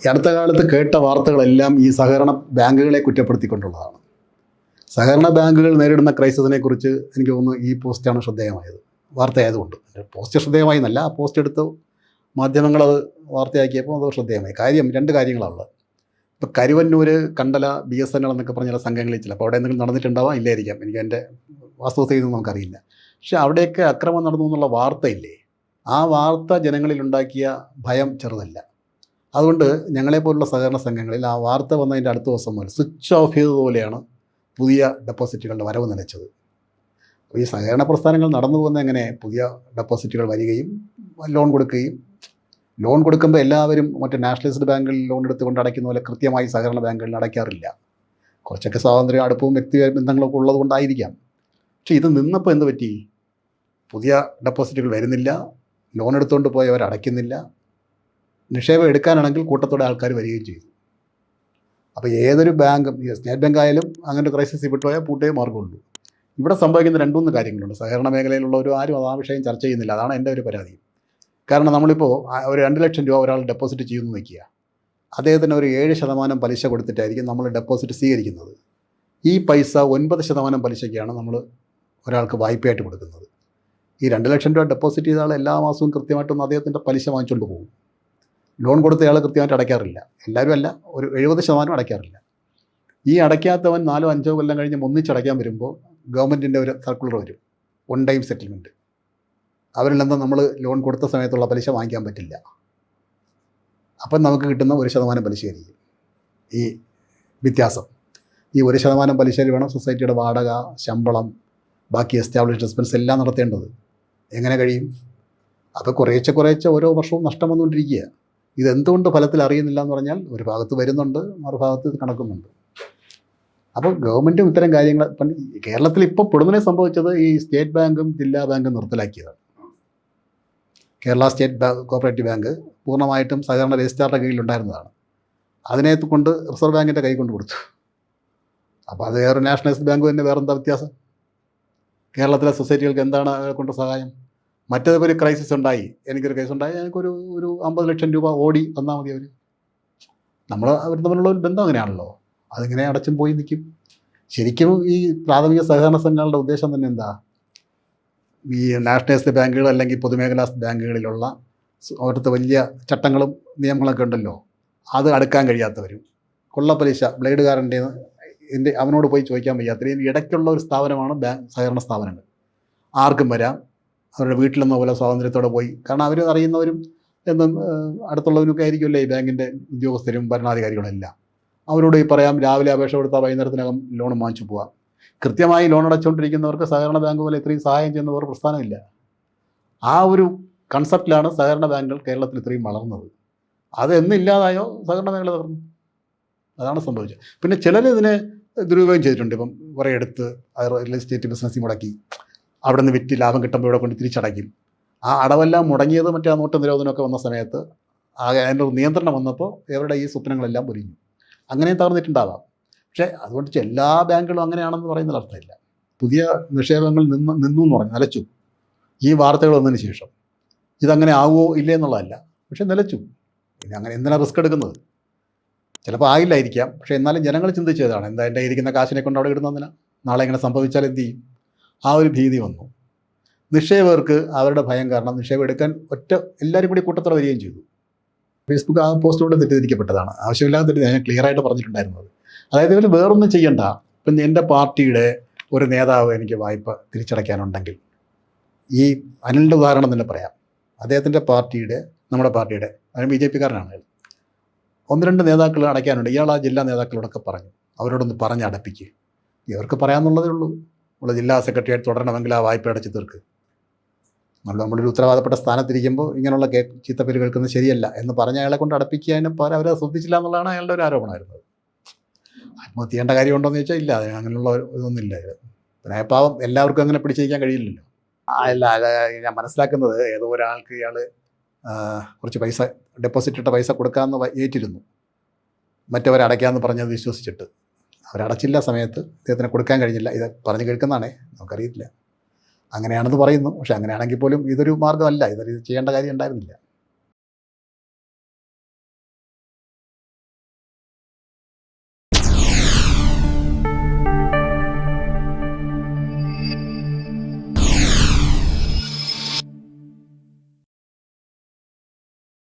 ഈ അടുത്ത കാലത്ത് കേട്ട വാർത്തകളെല്ലാം ഈ സഹകരണ ബാങ്കുകളെ കുറ്റപ്പെടുത്തിക്കൊണ്ടുള്ളതാണ്. സഹകരണ ബാങ്കുകൾ നേരിടുന്ന ക്രൈസിസിനെക്കുറിച്ച് എനിക്ക് തോന്നുന്നു ഈ പോസ്റ്റാണ് ശ്രദ്ധേയമായത്, വാർത്തയായതുകൊണ്ട്. പോസ്റ്റ് ശ്രദ്ധേയമായി എന്നല്ല, ആ പോസ്റ്റ് എടുത്ത് മാധ്യമങ്ങളത് വാർത്തയാക്കിയപ്പോൾ അത് ശ്രദ്ധേയമായി. രണ്ട് കാര്യങ്ങളാണുള്ളത്. ഇപ്പോൾ കരുവന്നൂർ, കണ്ടല, BSNL എന്നൊക്കെ പറഞ്ഞ ചില സംഘങ്ങളിൽ ചിലപ്പോൾ അവിടെ എന്തെങ്കിലും നടന്നിട്ടുണ്ടാവാം, ഇല്ലായിരിക്കാം, എനിക്ക് എൻ്റെ വാസ്തവതയൊന്നും നമുക്കറിയില്ല. പക്ഷേ അവിടെയൊക്കെ അക്രമം നടന്നു എന്നുള്ള വാർത്തയില്ലേ, ആ വാർത്ത ജനങ്ങളിലുണ്ടാക്കിയ ഭയം ചെറുതല്ല. അതുകൊണ്ട് ഞങ്ങളെപ്പോലുള്ള സഹകരണ സംഘങ്ങളിൽ ആ വാർത്ത വന്നതിൻ്റെ അടുത്ത ദിവസം മുതൽ സ്വിച്ച് ഓഫ് ചെയ്തതുപോലെയാണ് പുതിയ ഡെപ്പോസിറ്റുകളുടെ വരവ് നിലച്ചത്. അപ്പോൾ ഈ സഹകരണ പ്രസ്ഥാനങ്ങൾ നടന്നു പോകുന്ന എങ്ങനെ, പുതിയ ഡെപ്പോസിറ്റുകൾ വരികയും ലോൺ കൊടുക്കുമ്പോൾ എല്ലാവരും മറ്റേ നാഷണലൈസ്ഡ് ബാങ്കുകളിൽ ലോൺ എടുത്തുകൊണ്ട് അടയ്ക്കുന്ന പോലെ കൃത്യമായി സഹകരണ ബാങ്കുകളിൽ അടയ്ക്കാറില്ല. കുറച്ചൊക്കെ സ്വാതന്ത്ര്യം, അടുപ്പവും വ്യക്തി ബന്ധങ്ങളൊക്കെ ഉള്ളത് കൊണ്ടായിരിക്കാം. പക്ഷേ ഇത് നിന്നപ്പോൾ എന്ത് പറ്റി? പുതിയ ഡെപ്പോസിറ്റുകൾ വരുന്നില്ല, ലോൺ എടുത്തുകൊണ്ട് പോയവർ അടയ്ക്കുന്നില്ല, നിക്ഷേപം എടുക്കാനാണെങ്കിൽ കൂട്ടത്തോടെ ആൾക്കാർ വരികയും ചെയ്തു. അപ്പോൾ ഏതൊരു ബാങ്കും, സ്റ്റേറ്റ് ബാങ്ക് ആയാലും അങ്ങനെ ഒരു ക്രൈസിസ് വിട്ടുപോയാൽ പൂട്ടേ മാർഗമുള്ളൂ. ഇവിടെ സംഭവിക്കുന്ന 2-3 കാര്യങ്ങളുണ്ട്. സഹകരണ മേഖലയിലുള്ളവരും ആരും ആ വിഷയം ചർച്ച ചെയ്യുന്നില്ല. അതാണ് എൻ്റെ ഒരു പരാതി. കാരണം നമ്മളിപ്പോൾ ഒരു 2 ലക്ഷം രൂപ ഒരാൾ ഡെപ്പോസിറ്റ് ചെയ്യുന്നു വയ്ക്കുക, അദ്ദേഹത്തിന് ഒരു 7% പലിശ കൊടുത്തിട്ടായിരിക്കും നമ്മൾ ഡെപ്പോസിറ്റ് സ്വീകരിക്കുന്നത്. ഈ പൈസ 9% പലിശയ്ക്കാണ് നമ്മൾ ഒരാൾക്ക് വായ്പയായിട്ട് കൊടുക്കുന്നത്. ഈ 2 ലക്ഷം രൂപ ഡെപ്പോസിറ്റ് ചെയ്ത ആൾ എല്ലാ മാസവും കൃത്യമായിട്ടൊന്ന് അദ്ദേഹത്തിൻ്റെ പലിശ വാങ്ങിച്ചുകൊണ്ട് പോകും. ലോൺ കൊടുത്തയാൾ കൃത്യമായിട്ട് അടയ്ക്കാറില്ല, എല്ലാവരും അല്ല, ഒരു 70% അടയ്ക്കാറില്ല. ഈ അടയ്ക്കാത്തവൻ 4-5 കൊല്ലം കഴിഞ്ഞ് ഒന്നിച്ചടയ്ക്കാൻ വരുമ്പോൾ ഗവൺമെൻറ്റിൻ്റെ ഒരു സർക്കുലർ വരും, 1 ടൈം സെറ്റിൽമെൻറ്റ്. അവരിൽ നിന്ന് നമ്മൾ ലോൺ കൊടുത്ത സമയത്തുള്ള പലിശ വാങ്ങിക്കാൻ പറ്റില്ല. അപ്പം നമുക്ക് കിട്ടുന്ന 1% പലിശയായിരിക്കും ഈ വ്യത്യാസം. ഈ 1% പലിശയിൽ വേണം സൊസൈറ്റിയുടെ വാടക, ശമ്പളം, ബാക്കി എസ്റ്റാബ്ലിഷ്ഡ് എക്സ്പെൻസ് എല്ലാം നടത്തേണ്ടത്. എങ്ങനെ കഴിയും? അപ്പോൾ കുറേശ്ശെ ഓരോ വർഷവും നഷ്ടം വന്നുകൊണ്ടിരിക്കുക. ഇതെന്തുകൊണ്ട് ഫലത്തിൽ അറിയുന്നില്ല എന്ന് പറഞ്ഞാൽ, ഒരു ഭാഗത്ത് വരുന്നുണ്ട്, മറുഭാഗത്ത് ഇത് കണക്കുന്നുണ്ട്. അപ്പോൾ ഗവൺമെൻറ്റും ഇത്തരം കാര്യങ്ങൾ, കേരളത്തിൽ ഇപ്പോൾ പൊടുന്നനെ സംഭവിച്ചത് ഈ സ്റ്റേറ്റ് ബാങ്കും ജില്ലാ ബാങ്കും നിർത്തലാക്കിയതാണ്. കേരള സ്റ്റേറ്റ് കോപ്പറേറ്റീവ് ബാങ്ക് പൂർണ്ണമായിട്ടും സഹകരണ രജിസ്ട്രാറുടെ കീഴിലുണ്ടായിരുന്നതാണ്. അതിനെ കൊണ്ട് റിസർവ് ബാങ്കിൻ്റെ കൈ കൊണ്ട് കൊടുത്തു. അപ്പോൾ അത് വേറെ നാഷണലൈസ്ഡ് ബാങ്ക് തന്നെ, വേറെന്താ വ്യത്യാസം? കേരളത്തിലെ സൊസൈറ്റികൾക്ക് എന്താണ് കൊണ്ട് സഹായം? മറ്റേതൊക്കെ ഒരു ക്രൈസിസ് ഉണ്ടായി, എനിക്കൊരു കേസുണ്ടായി, എനിക്കൊരു 50 ലക്ഷം രൂപ ഓടി തന്നാൽ മതി അവർ തമ്മിലുള്ള ഒരു ബന്ധം അങ്ങനെയാണല്ലോ, അതിങ്ങനെ അടച്ചും പോയി നിൽക്കും. ശരിക്കും ഈ പ്രാഥമിക സഹകരണ സംഘങ്ങളുടെ ഉദ്ദേശം തന്നെ എന്താ? ഈ നാഷണലൈസ്ഡ് ബാങ്കുകൾ അല്ലെങ്കിൽ പൊതുമേഖലാ ബാങ്കുകളിലുള്ള അവിടുത്തെ വലിയ ചട്ടങ്ങളും നിയമങ്ങളൊക്കെ ഉണ്ടല്ലോ, അത് അടുക്കാൻ കഴിയാത്തവരും, കൊള്ളപ്പലിശ ബ്ലേഡുകാരൻ്റെ അവനോട് പോയി ചോദിക്കാൻ വയ്യാത്തവരും ഇടയ്ക്കുള്ള ഒരു സ്ഥാപനമാണ് സഹകരണ സ്ഥാപനങ്ങൾ. ആർക്കും വരാം, അവരുടെ വീട്ടിലെന്ന പോലെ സ്വാതന്ത്ര്യത്തോടെ പോയി. കാരണം അവർ അറിയുന്നവരും എന്നും അടുത്തുള്ളവരൊക്കെ ആയിരിക്കുമല്ലേ ഈ ബാങ്കിൻ്റെ ഉദ്യോഗസ്ഥരും ഭരണാധികാരികളും എല്ലാം. അവരോട് ഈ പറയാം, രാവിലെ അപേക്ഷ കൊടുത്താൽ വൈകുന്നേരത്തിനകം ലോൺ വാങ്ങിച്ചു പോകാം. കൃത്യമായി ലോൺ അടച്ചുകൊണ്ടിരിക്കുന്നവർക്ക് സഹകരണ ബാങ്ക് പോലെ ഇത്രയും സഹായം ചെയ്യുന്നവർ പ്രസ്ഥാനമില്ല. ആ ഒരു കൺസെപ്റ്റിലാണ് സഹകരണ ബാങ്കുകൾ കേരളത്തിൽ ഇത്രയും വളർന്നത്. അത് എന്നില്ലാതായോ സഹകരണ മേഖല തകർന്നു. അതാണ് സംഭവിച്ചത്. പിന്നെ ചിലർ ഇതിനെ ദുരുപയോഗം ചെയ്തിട്ടുണ്ട്. ഇപ്പം കുറേ എടുത്ത് റിയൽ എസ്റ്റേറ്റ് ബിസിനസ്സിൽ മുടക്കി, അവിടെ നിന്ന് വിറ്റ് ലാഭം കിട്ടുമ്പോൾ ഇവിടെ കൊണ്ട് തിരിച്ചടയ്ക്കും. ആ അടവെല്ലാം മുടങ്ങിയത് മറ്റേ ആ നോട്ട് നിരോധനമൊക്കെ വന്ന സമയത്ത് അതിൻ്റെ ഒരു നിയന്ത്രണം വന്നപ്പോൾ ഇവരുടെ ഈ സ്വപ്നങ്ങളെല്ലാം പൊരിഞ്ഞു. അങ്ങനെയും തകർന്നിട്ടുണ്ടാവാം. പക്ഷേ അതുകൊണ്ട് എല്ലാ ബാങ്കുകളും അങ്ങനെയാണെന്ന് പറയുന്നതിൽ അർത്ഥമില്ല. പുതിയ നിക്ഷേപങ്ങൾ നിന്നു എന്ന് പറഞ്ഞു, നിലച്ചു. ഈ വാർത്തകൾ വന്നതിന് ശേഷം ഇതങ്ങനെ ആവുമോ ഇല്ലേ എന്നുള്ളതല്ല, പക്ഷേ നിലച്ചു. പിന്നെ അങ്ങനെ എന്തിനാണ് റിസ്ക് എടുക്കുന്നത്? ചിലപ്പോൾ ആയില്ലായിരിക്കാം, പക്ഷേ എന്നാലും ജനങ്ങൾ ചിന്തിച്ചതാണ്, എന്താ എൻ്റെ ഇരിക്കുന്ന കാശിനെ കൊണ്ട് അവിടെ ഇടുന്നതിനാ, നാളെ ഇങ്ങനെ സംഭവിച്ചാൽ എന്ത് ചെയ്യും? ആ ഒരു ഭീതി വന്നു. നിക്ഷേപകർക്ക് അവരുടെ ഭയം കാരണം നിക്ഷേപം എടുക്കാൻ എല്ലാവരും കൂടി കൂട്ടത്തോടെ വരികയും ചെയ്തു. ഫേസ്ബുക്ക് ആ പോസ്റ്റിലൂടെ തെറ്റിദ്ധരിക്കപ്പെട്ടതാണ്, ആവശ്യമില്ലാതെ ഞാൻ ക്ലിയറായിട്ട് പറഞ്ഞിട്ടുണ്ടായിരുന്നത്. അതായത് ഇവർ വേറൊന്നും ചെയ്യണ്ട. ഇപ്പം എൻ്റെ പാർട്ടിയുടെ ഒരു നേതാവ് എനിക്ക് വായ്പ തിരിച്ചടയ്ക്കാനുണ്ടെങ്കിൽ, ഈ അനിലിൻ്റെ ഉദാഹരണം തന്നെ പറയാം. അദ്ദേഹത്തിൻ്റെ പാർട്ടിയുടെ, നമ്മുടെ പാർട്ടിയുടെ, അതിന് BJP-കാരനാണ്, 1-2 നേതാക്കൾ അടയ്ക്കാനുണ്ട്. ഇയാൾ ആ ജില്ലാ നേതാക്കളോടൊക്കെ പറഞ്ഞു, അവരോടൊന്ന് പറഞ്ഞ് അടപ്പിക്കുക. ഇവർക്ക് പറയാമെന്നുള്ളതേ ഉള്ളൂ, നമ്മൾ ജില്ലാ സെക്രട്ടറിയായിട്ട് തുടരണമെങ്കിൽ ആ വായ്പ അടച്ച് തീർക്ക്. നമ്മളൊരു ഉത്തരവാദപ്പെട്ട സ്ഥാനത്തിരിക്കുമ്പോൾ ഇങ്ങനെയുള്ള ചീത്തപ്പേര് കേൾക്കുന്നത് ശരിയല്ല എന്ന് പറഞ്ഞ് അയാളെ കൊണ്ട് അടപ്പിക്കാനും പകരം അവരെ ശ്രദ്ധിച്ചില്ല എന്നുള്ളതാണ് അയാളുടെ ഒരു ആരോപണമായിരുന്നത്. ആത്മഹത്യ ചെയ്യേണ്ട കാര്യമുണ്ടോ എന്ന് ചോദിച്ചാൽ ഇല്ല, അങ്ങനെയുള്ള ഇതൊന്നുമില്ല. പിന്നെ പാവം എല്ലാവർക്കും അങ്ങനെ പിടിച്ചിരിക്കാൻ കഴിയില്ലല്ലോ. അല്ല, ഞാൻ മനസ്സിലാക്കുന്നത് ഏതോ ഒരാൾക്ക് ഇയാൾ കുറച്ച് പൈസ, ഡെപ്പോസിറ്റ് ഇട്ട പൈസ കൊടുക്കാമെന്ന് ഏറ്റിരുന്നു, മറ്റവരടയ്ക്കാമെന്ന് പറഞ്ഞത് വിശ്വസിച്ചിട്ട് അവരടച്ചില്ല. സമയത്ത് ഇദ്ദേഹത്തിന് കൊടുക്കാൻ കഴിഞ്ഞില്ല. ഇത് പറഞ്ഞു കേൾക്കുന്നതാണേ, നമുക്കറിയില്ല. അങ്ങനെയാണെന്ന് പറയുന്നു. പക്ഷേ അങ്ങനെയാണെങ്കിൽ പോലും ഇതൊരു മാർഗ്ഗമല്ല, ഇത് ചെയ്യേണ്ട കാര്യം ഉണ്ടായിരുന്നില്ല.